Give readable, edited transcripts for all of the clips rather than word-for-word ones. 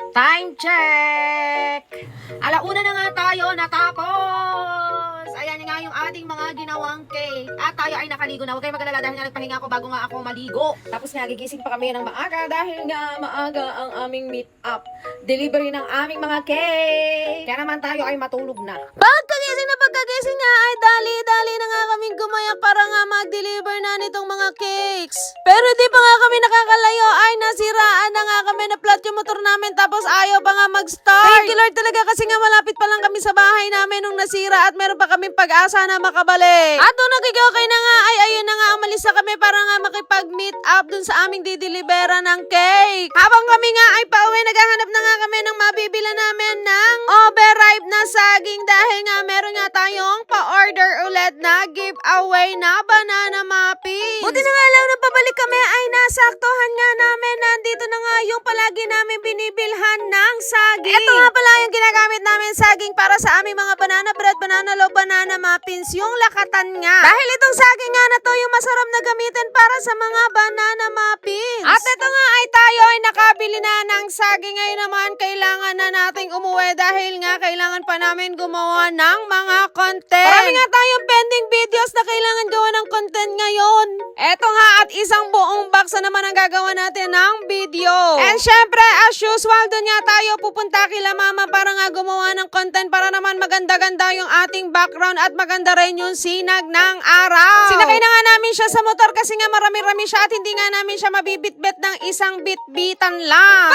Time check! Alauna na nga tayo natapos! Ayan nga yung ating mga ginawang cake. At tayo ay nakaligo na. Huwag kayo mag-alala dahil nga nagpahinga ako bago nga ako maligo. Tapos nga gigising pa kami ng maaga dahil nga maaga ang aming meet up. Delivery ng aming mga cake. Kaya naman tayo ay matulog na. Pagkagising nga ay dali-dali na nga kaming gumayak para nga mag-deliver na nitong mga cakes. Pero di pa nga kami nakakalayo ay nasiraan na nga kami na flat yung motor namin tapos ayaw pa nga mag-start. Thank you Lord talaga kasi nga malapit pa lang kami sa bahay namin nung nasira at meron pa kaming pag-asa na makabalik. At nung nagigokay na nga ay ayun na nga umalis na kami para nga makipag-meet up dun sa aming didelibera ng cake. Habang kami nga ay pauwi, naghahanap na nga kami ng mabibila namin ng overripe na saging dahil nga meron nga tayong pa-order ulit na giveaway na banana muffins. Buti na nga lang nung pabalik kami ay nasaktuhan nga namin nandito na nga yung palagi namin binibilhan ng saging. Ito nga pala yung ginagamit namin saging para sa aming mga banana bread, banana loaf, banana muffins, yung lakatan nga. Dahil itong saging nga na to yung masarap na gamitin para sa mga banana muffins. At ito nga ay tayo ay nakabili na ng saging. Ngayon naman kailangan na nating umuwi dahil nga kailangan pa namin gumawa ng mga content. Marami nga tayong pending videos na kailangan gawa ng content ngayon. Eto nga at isang buong box na naman ang gagawa natin ng video. And syempre as usual doon nga tayo pupunta kila mama para nga gumawa ng content para naman maganda-ganda yung ating background at maganda rin yung sinag ng araw. Sinakay na nga namin siya sa motor kasi nga marami-rami siya at hindi nga namin siya mabibit-bit ng isang bit-bitan lang.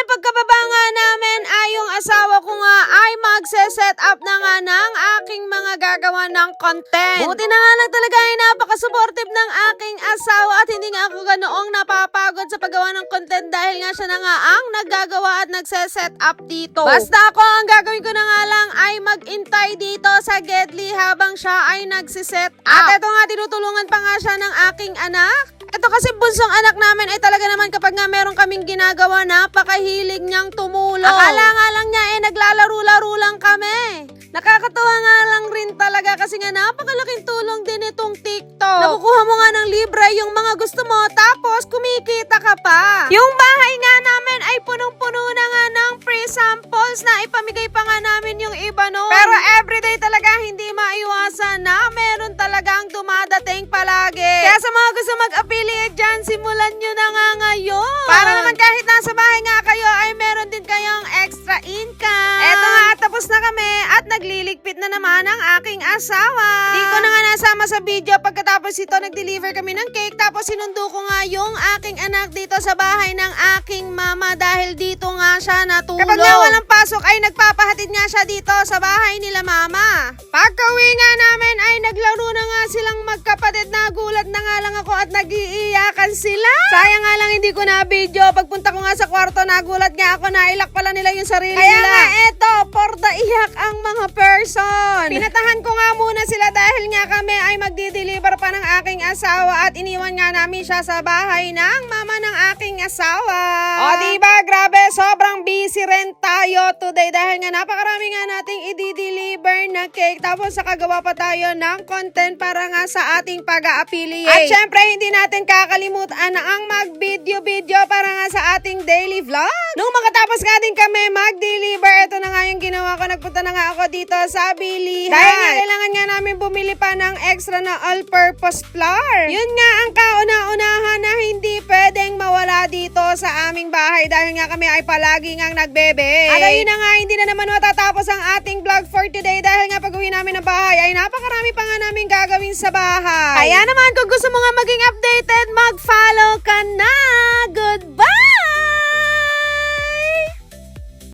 Pagkababa nga namin ay yung asawa ko nga ay magse-set up na nga ng aking mga gagawa ng content. Buti na nga lang talaga ay napaka-supportive ng aking asawa at hindi nga ako ganoong napapagod sa paggawa ng content dahil nga siya na nga ang naggagawa at nagse-set up dito. Basta ako ang gagawin ko na nga lang ay mag-intay dito sa Gedli habang siya ay nagsiset up. At ito nga tinutulungan pa nga siya ng aking anak. Ito kasi bunsong anak namin ay talaga naman kapag nga meron kaming ginagawa napakahilig niyang tumulong. Akala nga lang niya naglalaro-laro lang kami. Nakakatawa nga lang rin talaga kasi nga napakalaking tulong din itong TikTok. Nakukuha mo nga ng libre yung mga gusto mo tapos kumikita ka pa. Yung bahay nga namin ay punong-puno na nga ng free samples na ipamigay pa nga namin yung iba noon. Pero everyday talaga hindi maiwasan na meron talagang dumadating palagi. Kaya sa mga gusto mag-affiliate dyan, simulan nyo na nga ngayon. Para naman kahit nasa bahay nga kayo ay meron din kayong extra income. Eto nga tapos na kami at nagliligpit na naman ang aking asawa. Di ko na nga nasama sa video pagkatapos ito nag-deliver kami ng cake tapos sinundo ko nga yung aking anak dito sa bahay ng aking mama dahil dito nga siya natulog. Kapag nga walang pasok ay nagpapahatid nga siya dito sa bahay nila mama. Pagka-uwi nga namin ay naglaro na nga silang magkapatid. Nagulat na nga lang ako at nag-iiyakan sila. Sayang nga lang hindi ko na video. Pagpunta ko nga sa kwarto nagulat nga ako na ilak pala nila yung sarili nila. Kaya nga eto, porta iyak ang mga person. Pinatahan ko nga muna sila dahil nga kami ay magdi-deliver pa ng aking asawa at iniwan nga namin siya sa bahay ng mama ng aking asawa. O diba, grabe, sobrang busy rin tayo today dahil nga napakarami nga nating i-deliver na cake tapos nakagawa pa tayo ng content para nga sa ating pag-a-affiliate. At syempre, hindi natin kakalimutan na ang mag-video-video para nga sa ating daily vlog. Nung makatapos nga din kami mag-deliver, ito na nga yung ginawa ko. Nagpunta na nga ako dito sa bilihan. Dahil nga kailangan nga namin bumili pa ng extra na all-purpose flour. Yun nga ang kauna-unahan na hindi pwedeng mawala dito sa aming bahay dahil nga kami ay palagi ngang nagbebe. At ayun na nga, hindi na naman matatapos ang ating vlog for today dahil nga pag-uwi namin ng bahay ay napakarami pa nga namin gagawin sa bahay. Kaya naman kung gusto mo nga maging updated, mag-follow ka na!